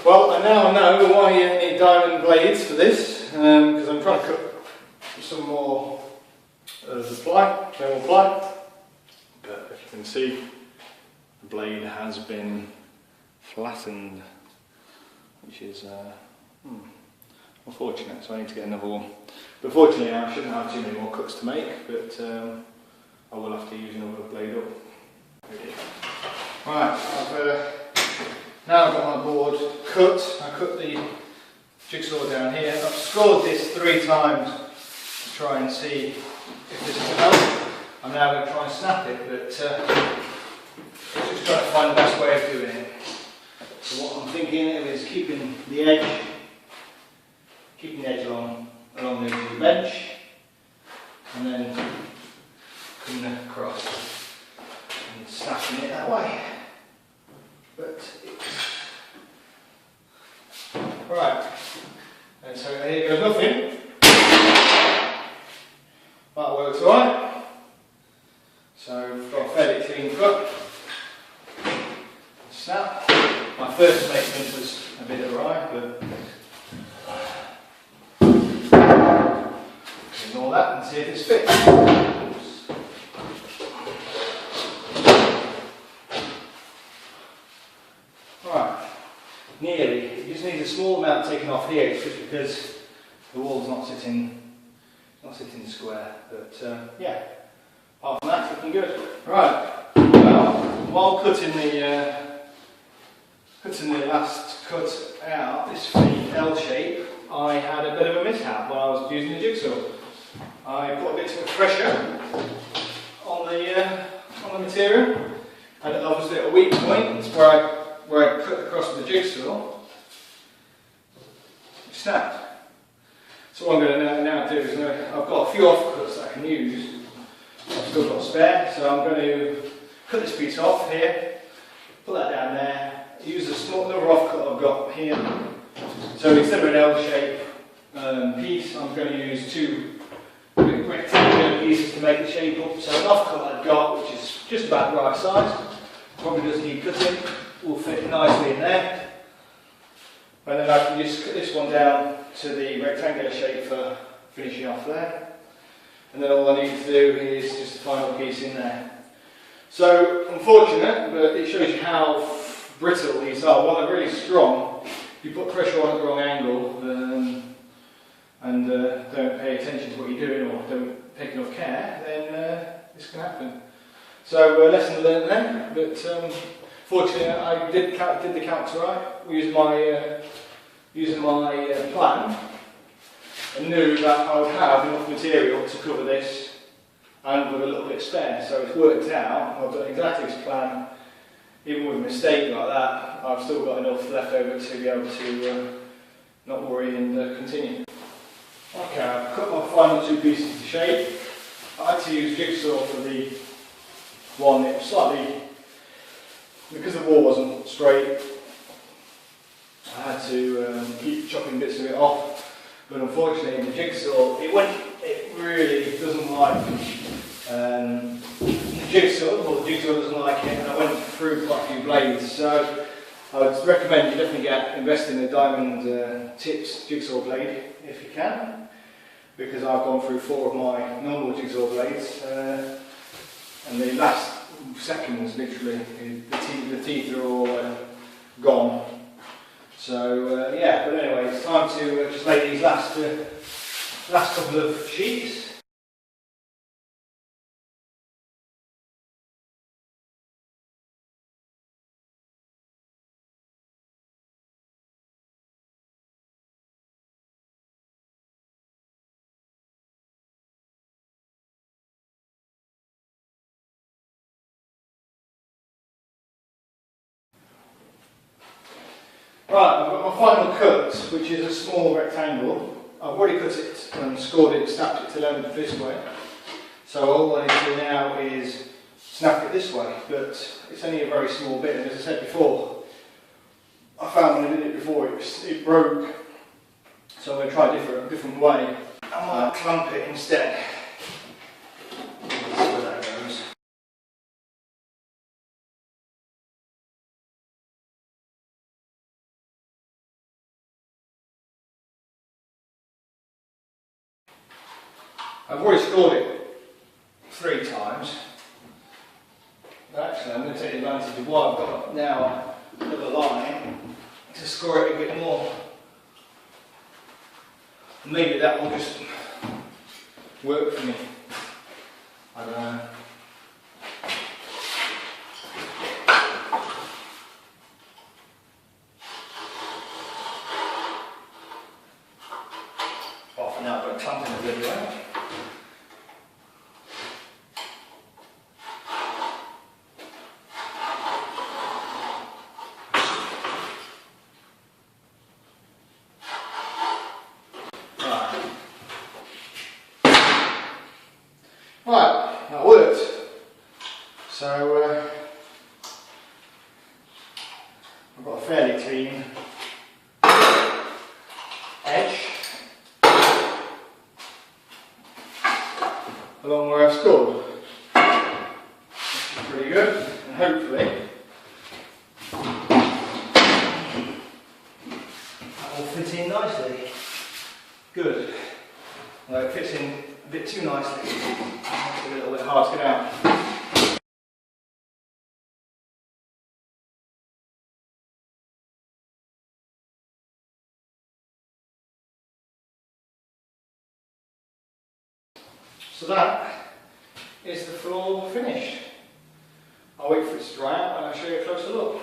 Well, and now I know why you need diamond blades for this, because I'm trying to cut some more of the ply, More Ply. But if you can see, the blade has been flattened, which is unfortunate, so I need to get another one. But fortunately I shouldn't have too many more cuts to make, but I will have to use another blade up. Right, now I've got my board cut. I cut the jigsaw down here. I've scored this 3 times to try and see if this will help. I'm now going to try and snap it, but just trying to find the best way of doing it. So what I'm thinking of is keeping the edge along the bench, and then coming across and snapping it that way. But right, and so here goes nothing. That works alright. So we've got a fairly clean cut. Snap. My first placement was a bit awry, but ignore that and see if it's fit. Right, nearly. You just need a small amount taken off here, it's just because the wall's not sitting square. But yeah, apart from that, it's looking good. Right. Well, while cutting the last cut out, this L shape, I had a bit of a mishap while I was using the jigsaw. I put a bit too much pressure on the material, and obviously at a weak point where I cut across the jigsaw, it snapped. So what I'm going to now do is I've got a few offcuts that I can use. I've still got spare, so I'm going to cut this piece off here, put that down there, use another offcut I've got here. So instead of an L shape piece, I'm going to use 2 rectangular pieces to make the shape up. So an offcut I've got, which is just about the right size, probably doesn't need cutting, will fit nicely in there. And then I can just cut this one down to the rectangular shape for finishing off there. And then all I need to do is just the final piece in there. So, unfortunate, but it shows you how brittle these are. While they're really strong, if you put pressure on at the wrong angle and don't pay attention to what you're doing or don't take enough care, then this can happen. So, lesson learned then, but fortunately I did the counts right, using my plan, and knew that I would have enough material to cover this and with a little bit spare, so it's worked out. I've done exactly as planned. Even with a mistake like that, I've still got enough left over to be able to not worry and continue. Okay, I've cut my final 2 pieces to shape. I had to use jigsaw for the one. It was slightly, because the wall wasn't straight, I had to keep chopping bits of it off. But unfortunately, the jigsaw, it really doesn't like the jigsaw doesn't like it, and I went through quite a few blades. So I would recommend you definitely invest in a diamond tips jigsaw blade if you can, because I've gone through 4 of my normal jigsaw blades, and the last seconds, literally, the teeth are all gone. So yeah, but anyway, it's time to just lay these last couple of sheets. Right, I've got my final cut, which is a small rectangle. I've already cut it and scored it, snapped it to length this way. So all I need to do now is snap it this way, but it's only a very small bit, and as I said before, I found when I did it before it broke. So I'm going to try a different way. I might clamp it instead. I've already scored it 3 times. But actually I'm going to take advantage of what I've got now, another line, to score it a bit more. Maybe that will just work for me. I don't know. Oh, for now I've got clamping everywhere. Right, that worked. So I've got a fairly clean edge along where I've scored. Which is pretty good, and hopefully that will fit in nicely. Good. Well, it fits in a bit too nicely. It's a little bit hard to get out. So that is the floor finished. I'll wait for it to dry out and I'll show you a closer look.